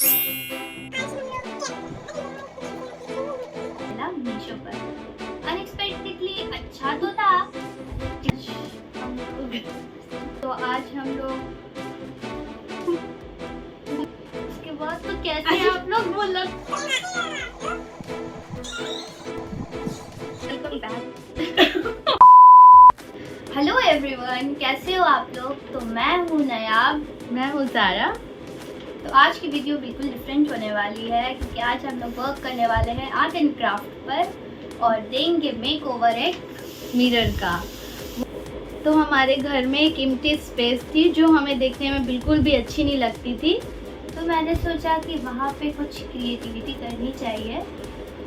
मिला मीशो पर। अनएक्सपेक्टेडली अच्छा तो था। तो आज हम लोग उसके बाद तो कैसे आप लोग बोलो वेलकम बैक। हेलो एवरीवन, कैसे हो आप लोग। तो मैं हूँ नयाब, मैं हूँ ज़ारा। तो आज की वीडियो बिल्कुल डिफरेंट होने वाली है क्योंकि आज हम लोग वर्क करने वाले हैं आर्ट एंड क्राफ्ट पर और देंगे मेक ओवर एक मिरर का। तो हमारे घर में एक एम्प्टी स्पेस थी जो हमें देखने में बिल्कुल भी अच्छी नहीं लगती थी। तो मैंने सोचा कि वहाँ पे कुछ क्रिएटिविटी करनी चाहिए।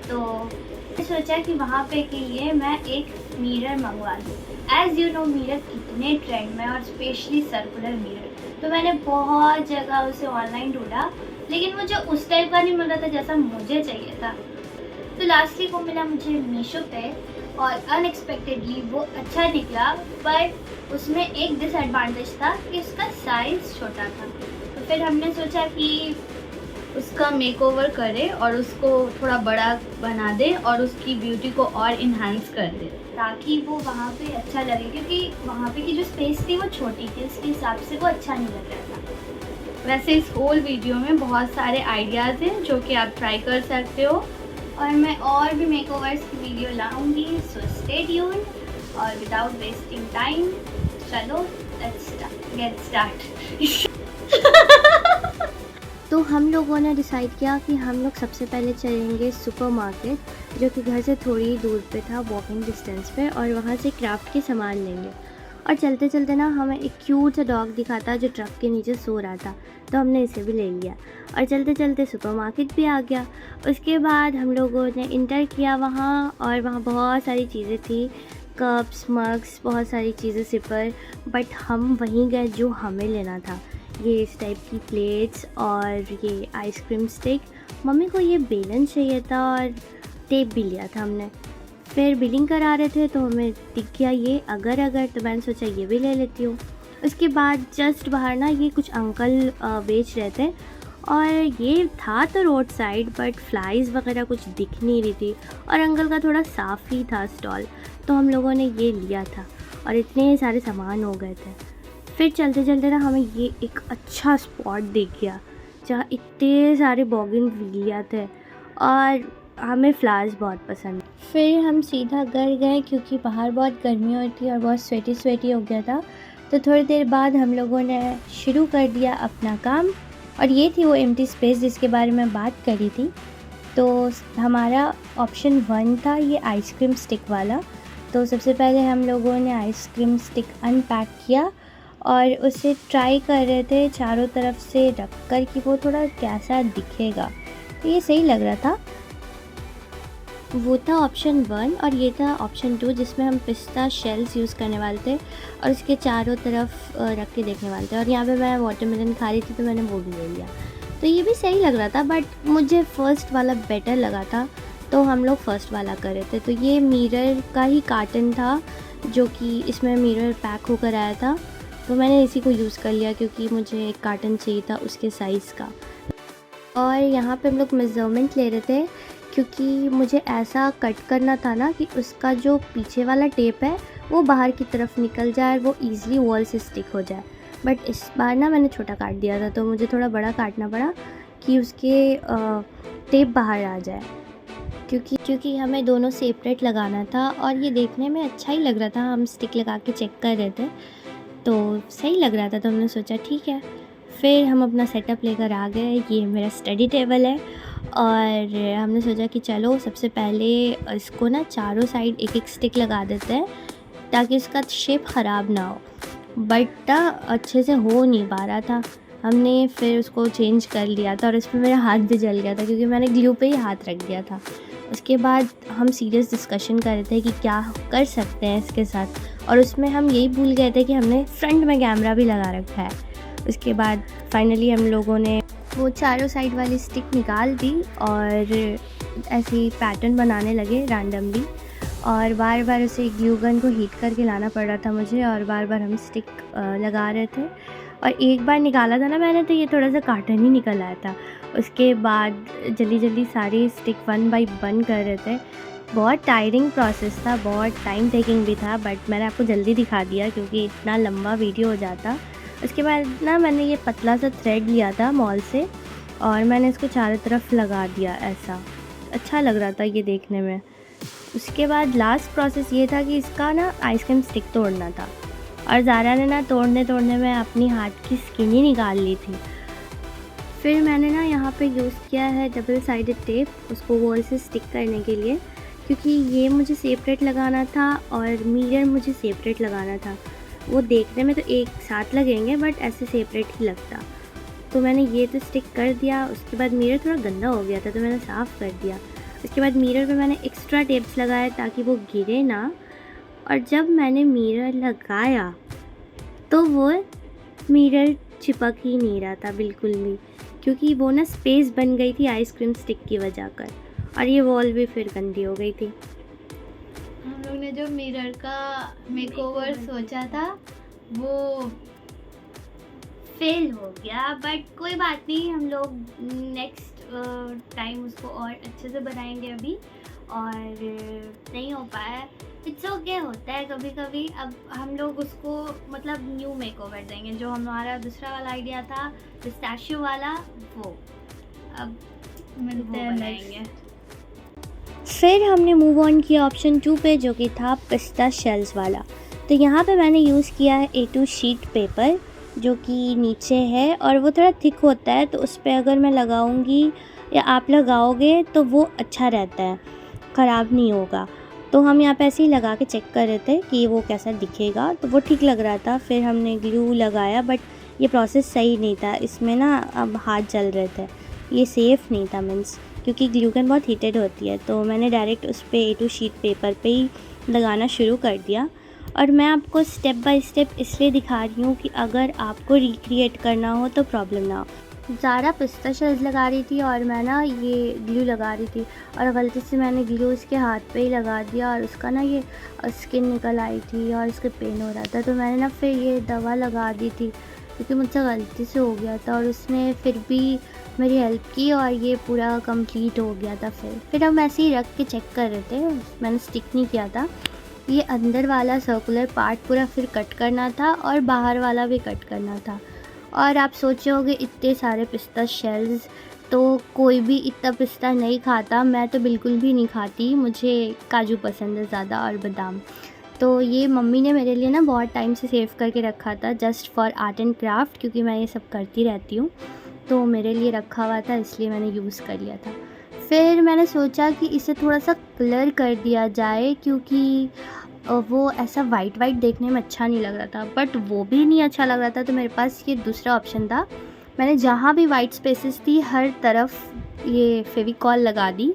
तो मैंने सोचा कि वहाँ पे के लिए मैं एक मिरर मंगवा लूँ। एज़ यू नो मिरर कितने ट्रेंड में और स्पेशली सर्कुलर मिरर। तो मैंने बहुत जगह उसे ऑनलाइन ढूंढा लेकिन मुझे उस टाइप का नहीं मिल रहा था जैसा मुझे चाहिए था। तो लास्टली वो मिला मुझे मीशो पे और अनएक्सपेक्टेडली वो अच्छा निकला, बट उसमें एक डिसएडवांटेज था कि उसका साइज़ छोटा था। तो फिर हमने सोचा कि उसका मेकओवर करें और उसको थोड़ा बड़ा बना दें और उसकी ब्यूटी को और इन्हांस कर दें ताकि वो वहाँ पे अच्छा लगे, क्योंकि वहाँ पे की जो स्पेस थी वो छोटी थी, उसके हिसाब से वो अच्छा नहीं लग रहा था। वैसे इस होल वीडियो में बहुत सारे आइडियाज़ हैं जो कि आप ट्राई कर सकते हो और मैं और भी मेकओवर्स की वीडियो लाऊंगी। सो स्टे ट्यून और विदाउट वेस्टिंग टाइम चलो लेट्स गेट स्टार्ट। तो हम लोगों ने डिसाइड किया कि हम लोग सबसे पहले चलेंगे सुपरमार्केट जो कि घर से थोड़ी ही दूर पे था, वॉकिंग डिस्टेंस पे, और वहाँ से क्राफ्ट के सामान लेंगे। और चलते चलते ना हमें एक क्यूट सा डॉग दिखा था जो ट्रक के नीचे सो रहा था, तो हमने इसे भी ले लिया और चलते चलते सुपरमार्केट भी आ गया। उसके बाद हम लोगों ने इंटर किया वहाँ और वहाँ बहुत सारी चीज़ें थी, कप्स, मग्स, बहुत सारी चीज़ें, सिपर। बट हम वहीं गए जो हमें लेना था, ये इस टाइप की प्लेट्स और ये आइसक्रीम स्टिक। मम्मी को ये बेलन चाहिए था और टेप भी लिया था हमने। फिर बिलिंग करा रहे थे तो हमें दिख गया ये अगर, तो मैंने सोचा ये भी ले लेती हूँ। उसके बाद जस्ट बाहर ना ये कुछ अंकल बेच रहे थे और ये था तो रोड साइड, बट फ्लाइज़ वगैरह कुछ दिख नहीं रही थी और अंकल का थोड़ा साफ ही था स्टॉल, तो हम लोगों ने ये लिया था और इतने सारे सामान हो गए थे। फिर चलते चलते ना हमें ये एक अच्छा स्पॉट दिख गया जहाँ इतने सारे बोगनविलिया थे और हमें फ्लावर्स बहुत पसंद। फिर हम सीधा घर गए क्योंकि बाहर बहुत गर्मी हो थी और बहुत स्वेटी हो गया था। तो थोड़ी देर बाद हम लोगों ने शुरू कर दिया अपना काम और ये थी वो एम्प्टी स्पेस जिसके बारे में बात करी थी। तो हमारा ऑप्शन 1 था ये आइसक्रीम स्टिक वाला। तो सबसे पहले हम लोगों ने आइसक्रीम स्टिक अनपैक किया और उसे ट्राई कर रहे थे चारों तरफ से रख कर कि वो थोड़ा कैसा दिखेगा। तो ये सही लग रहा था। वो था ऑप्शन 1 और ये था ऑप्शन 2 जिसमें हम पिस्ता शेल्स यूज़ करने वाले थे और इसके चारों तरफ रख के देखने वाले थे। और यहाँ पे मैं वाटरमेलन खा रही थी तो मैंने वो भी ले लिया। तो ये भी सही लग रहा था, बट मुझे फ़र्स्ट वाला बेटर लगा था तो हम लोग फ़र्स्ट वाला कर रहे थे। तो ये मिरर का ही कार्टन था जो कि इसमें मिरर पैक होकर आया था, तो मैंने इसी को यूज़ कर लिया क्योंकि मुझे एक कार्टन चाहिए था उसके साइज़ का। और यहाँ पे हम लोग मेज़रमेंट ले रहे थे क्योंकि मुझे ऐसा कट करना था ना कि उसका जो पीछे वाला टेप है वो बाहर की तरफ निकल जाए और वो ईज़िली वॉल से स्टिक हो जाए। बट इस बार ना मैंने छोटा काट दिया था तो मुझे थोड़ा बड़ा काटना पड़ा कि उसके टेप बाहर आ जाए, क्योंकि हमें दोनों सेपरेट लगाना था और ये देखने में अच्छा ही लग रहा था। हम स्टिक लगा के चेक कर रहे थे तो सही लग रहा था, तो हमने सोचा ठीक है। फिर हम अपना सेटअप लेकर आ गए। ये मेरा स्टडी टेबल है और हमने सोचा कि चलो सबसे पहले इसको ना चारों साइड एक एक स्टिक लगा देते हैं ताकि इसका शेप ख़राब ना हो। बट अच्छे से हो नहीं पा रहा था। हमने फिर उसको चेंज कर लिया था और इस पर मेरा हाथ भी जल गया था क्योंकि मैंने ग्लू पे ही हाथ रख दिया था। उसके बाद हम सीरियस डिस्कशन कर रहे थे कि क्या कर सकते हैं इसके साथ, और उसमें हम यही भूल गए थे कि हमने फ्रंट में कैमरा भी लगा रखा है। उसके बाद फाइनली हम लोगों ने वो चारों साइड वाली स्टिक निकाल दी और ऐसे पैटर्न बनाने लगे रैंडमली, और बार बार उसे ग्लू गन को हीट करके लाना पड़ रहा था मुझे और बार बार हम स्टिक लगा रहे थे और एक बार निकाला था ना मैंने, तो ये थोड़ा सा कार्टन ही निकल आया था। उसके बाद जल्दी जल्दी सारी स्टिक 1 बाय 1 कर रहे थे। बहुत टायरिंग प्रोसेस था, बहुत टाइम टेकिंग भी था, बट मैंने आपको जल्दी दिखा दिया क्योंकि इतना लंबा वीडियो हो जाता। उसके बाद ना मैंने ये पतला सा थ्रेड लिया था मॉल से और मैंने इसको चारों तरफ लगा दिया, ऐसा अच्छा लग रहा था ये देखने में। उसके बाद लास्ट प्रोसेस ये था कि इसका ना आइसक्रीम स्टिक तोड़ना था और ज़ारा ने ना तोड़ने तोड़ने में अपनी हाथ की स्किन ही निकाल ली थी। फिर मैंने ना यहाँ पे यूज़ किया है डबल साइडेड टेप, उसको वॉल से स्टिक करने के लिए, क्योंकि ये मुझे सेपरेट लगाना था और मिरर मुझे सेपरेट लगाना था। वो देखने में तो एक साथ लगेंगे बट ऐसे सेपरेट ही लगता। तो मैंने ये तो स्टिक कर दिया। उसके बाद मिरर थोड़ा गंदा हो गया था तो मैंने साफ़ कर दिया। उसके बाद मिरर पे मैंने एक्स्ट्रा टेप्स लगाए ताकि वो गिरे ना। और जब मैंने मिरर लगाया तो वो मिरर चिपक ही नहीं रहा था बिल्कुल भी, क्योंकि वो ना स्पेस बन गई थी आइसक्रीम स्टिक की वजह कर, और ये वॉल भी फिर गंदी हो गई थी। हम लोग ने जो मिरर का मेकओवर सोचा था वो फेल हो गया, बट कोई बात नहीं, हम लोग नेक्स्ट टाइम उसको और अच्छे से बनाएंगे अभी। और नहीं हो पाया, इट्स ओके, होता है कभी कभी। अब हम लोग उसको मतलब न्यू मेकओवर देंगे। जो हमारा दूसरा वाला आइडिया था पिस्ताशियो वाला, वो अब मिलते हैं बनाएंगे। फिर हमने मूव ऑन किया ऑप्शन 2 पे, जो कि था पिस्ता शेल्स वाला। तो यहाँ पे मैंने यूज़ किया है A2 शीट पेपर, जो कि नीचे है और वो थोड़ा थिक होता है, तो उस पर अगर मैं लगाऊंगी या आप लगाओगे तो वो अच्छा रहता है, ख़राब नहीं होगा। तो हम यहाँ पे ऐसे ही लगा के चेक कर रहे थे कि वो कैसा दिखेगा, तो वो ठीक लग रहा था। फिर हमने ग्लू लगाया, बट ये प्रोसेस सही नहीं था, इसमें ना अब हाथ जल रहे थे, ये सेफ़ नहीं था मीन्स, क्योंकि ग्लू गन बहुत हीटेड होती है। तो मैंने डायरेक्ट उस पर A2 शीट पेपर पे ही लगाना शुरू कर दिया। और मैं आपको स्टेप बाय स्टेप इसलिए दिखा रही हूँ कि अगर आपको रिक्रिएट करना हो तो प्रॉब्लम ना हो। ज़ारा पिस्ता शेल्स लगा रही थी और मैं ना ये ग्लू लगा रही थी, और गलती से मैंने ग्लू उसके हाथ पे ही लगा दिया और उसका ना ये स्किन निकल आई थी और उसके पेन हो रहा था। तो मैंने ना फिर ये दवा लगा दी थी क्योंकि मुझसे गलती से हो गया था, और उसने फिर भी मेरी हेल्प की और ये पूरा कंप्लीट हो गया था। फिर हम ऐसे ही रख के चेक कर रहे थे, मैंने स्टिक नहीं किया था। ये अंदर वाला सर्कुलर पार्ट पूरा फिर कट करना था और बाहर वाला भी कट करना था। और आप सोचे होगे इतने सारे पिस्ता शेल्स, तो कोई भी इतना पिस्ता नहीं खाता, मैं तो बिल्कुल भी नहीं खाती, मुझे काजू पसंद है ज़्यादा और बादाम। तो ये मम्मी ने मेरे लिए ना बहुत टाइम से सेव करके रखा था just for art and craft, क्योंकि मैं ये सब करती रहती हूँ, तो मेरे लिए रखा हुआ था, इसलिए मैंने यूज़ कर लिया था। फिर मैंने सोचा कि इसे थोड़ा सा कलर कर दिया जाए, क्योंकि वो ऐसा वाइट वाइट देखने में अच्छा नहीं लग रहा था, बट वो भी नहीं अच्छा लग रहा था। तो मेरे पास ये दूसरा ऑप्शन था, मैंने जहाँ भी वाइट स्पेसेस थी हर तरफ ये फेविकॉल लगा दी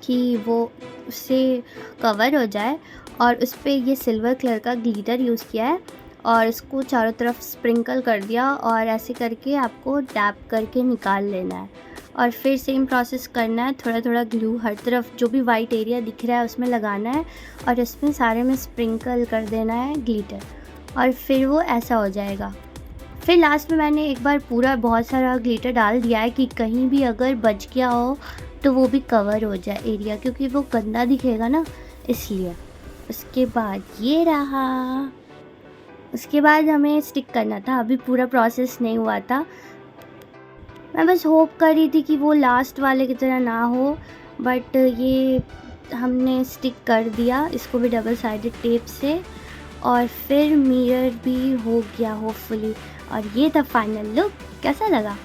कि वो उससे कवर हो जाए, और उस पर ये सिल्वर कलर का ग्लिटर यूज़ किया है और इसको चारों तरफ स्प्रिंकल कर दिया, और ऐसे करके आपको डैप करके निकाल लेना है। और फिर सेम प्रोसेस करना है, थोड़ा थोड़ा ग्लू हर तरफ जो भी वाइट एरिया दिख रहा है उसमें लगाना है और इसमें सारे में स्प्रिंकल कर देना है ग्लिटर, और फिर वो ऐसा हो जाएगा। फिर लास्ट में मैंने एक बार पूरा बहुत सारा ग्लिटर डाल दिया है कि कहीं भी अगर बच गया हो तो वो भी कवर हो जाए एरिया, क्योंकि वो गंदा दिखेगा ना, इसलिए। उसके बाद ये रहा, उसके बाद हमें स्टिक करना था, अभी पूरा प्रोसेस नहीं हुआ था। मैं बस होप कर रही थी कि वो लास्ट वाले की तरह ना हो, बट ये हमने स्टिक कर दिया इसको भी डबल साइडेड टेप से, और फिर मिरर भी हो गया होपफुली। और ये था फाइनल लुक, कैसा लगा?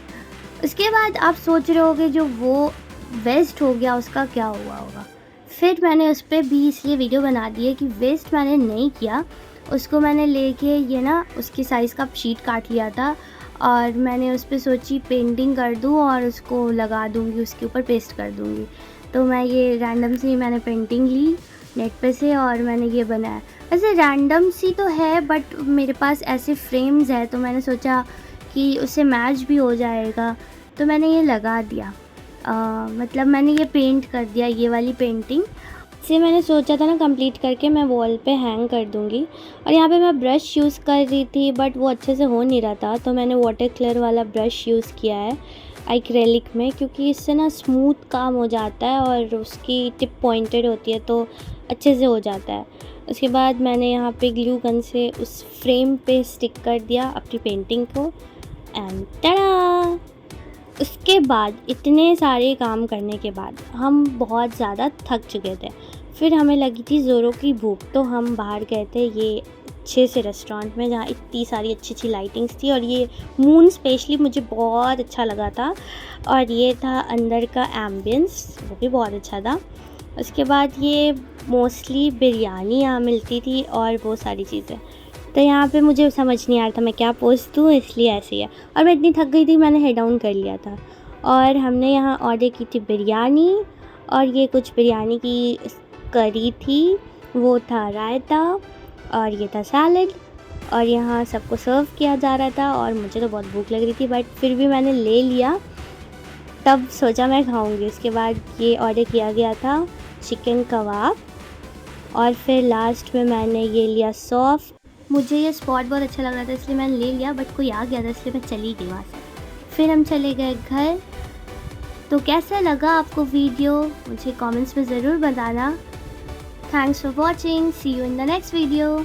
उसके बाद आप सोच रहे होगे जो वो वेस्ट हो गया उसका क्या हुआ होगा। फिर मैंने उस पर भी इसलिए वीडियो बना दी है कि वेस्ट मैंने नहीं किया, उसको मैंने लेके ये ना उसकी साइज़ का शीट काट लिया था और मैंने उस पर सोची पेंटिंग कर दूँ और उसको लगा दूँगी, उसके ऊपर पेस्ट कर दूँगी। तो मैं ये रैंडम सी मैंने पेंटिंग ली नेट पे से और मैंने ये बनाया। वैसे रैंडम सी तो है बट मेरे पास ऐसे फ्रेम्स है, तो मैंने सोचा कि उससे मैच भी हो जाएगा, तो मैंने ये लगा दिया। मतलब मैंने ये पेंट कर दिया, ये वाली पेंटिंग। से मैंने सोचा था ना कंप्लीट करके मैं वॉल पे हैंग कर दूँगी। और यहाँ पे मैं ब्रश यूज़ कर रही थी बट वो अच्छे से हो नहीं रहा था, तो मैंने वाटर कलर वाला ब्रश यूज़ किया है एक्रेलिक में, क्योंकि इससे ना स्मूथ काम हो जाता है और उसकी टिप पॉइंटेड होती है तो अच्छे से हो जाता है। उसके बाद मैंने यहाँ पे ग्लू गन से उस फ्रेम पे स्टिक कर दिया अपनी पेंटिंग को एंड टड़ा! उसके बाद इतने सारे काम करने के बाद हम बहुत ज़्यादा थक चुके थे। फिर हमें लगी थी ज़ोरों की भूख, तो हम बाहर गए थे ये अच्छे से रेस्टोरेंट में जहाँ इतनी सारी अच्छी लाइटिंग्स थी और ये मून स्पेशली मुझे बहुत अच्छा लगा था। और ये था अंदर का एम्बियंस, वो भी बहुत अच्छा था। उसके बाद ये मोस्टली बिरयानी यहाँ मिलती थी और वो सारी चीज़ें। तो यहाँ पे मुझे समझ नहीं आ रहा था मैं क्या पोस्ट दूँ, इसलिए ऐसे ही है। और मैं इतनी थक गई थी मैंने हेड डाउन कर लिया था। और हमने यहाँ ऑर्डर की थी बिरयानी, और ये कुछ बिरयानी की करी थी, वो था रायता, और ये था सैलड, और यहाँ सबको सर्व किया जा रहा था। और मुझे तो बहुत भूख लग रही थी बट फिर भी मैंने ले लिया, तब सोचा मैं खाऊंगी। उसके बाद ये ऑर्डर किया गया था चिकन कबाब, और फिर लास्ट में मैंने ये लिया सॉस। मुझे ये स्पॉट बहुत अच्छा लग रहा था इसलिए मैंने ले लिया, बट कोई आ गया था इसलिए मैं चली गई वहाँ से। फिर हम चले गए घर। तो कैसा लगा आपको वीडियो मुझे कमेंट्स में ज़रूर बताना। Thanks for watching, see you in the next video.